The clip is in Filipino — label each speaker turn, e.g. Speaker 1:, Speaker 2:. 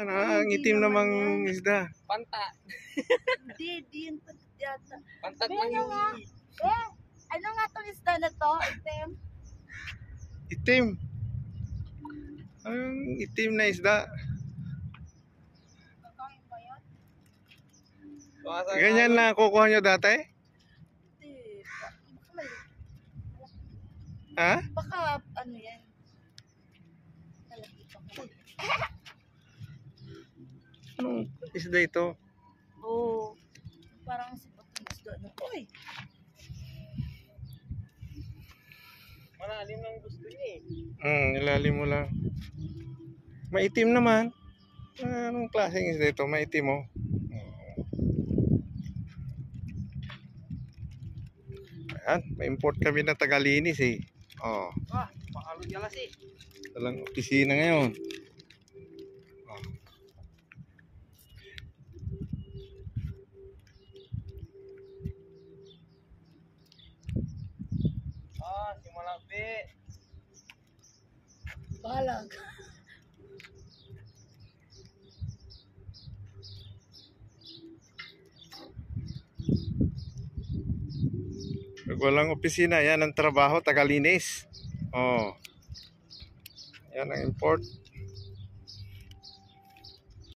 Speaker 1: Ang itim namang isda.
Speaker 2: Pantat.
Speaker 3: Hindi yun yata.
Speaker 2: Pantat
Speaker 3: Be,
Speaker 2: lang
Speaker 3: ano
Speaker 2: yung...
Speaker 3: nga? Ano nga tong isda na to? Item?
Speaker 1: Itim. Ang itim na isda.
Speaker 3: Kakain ba yan?
Speaker 1: Ganyan na kukuha nyo dati?
Speaker 3: Hindi. Baka mali.
Speaker 1: Ha?
Speaker 3: Baka ano yan? Talaki pa ko.
Speaker 1: Anong isda ito?
Speaker 3: Oo. Parang sipat ng isda na to eh.
Speaker 2: Malalim lang gusto niya eh.
Speaker 1: Ilalim mo lang. Maitim naman. Anong klaseng isda ito? Maitim mo. Ayan, may import kami ng Tagalinis eh. Oh,
Speaker 2: Pakalod niya kasi.
Speaker 1: talang opisina ngayon. Oh.
Speaker 2: Si Malaki.
Speaker 3: Balag.
Speaker 1: Pag walang opisina, yan ang trabaho, Tagalinis. Oh. Yan ang import.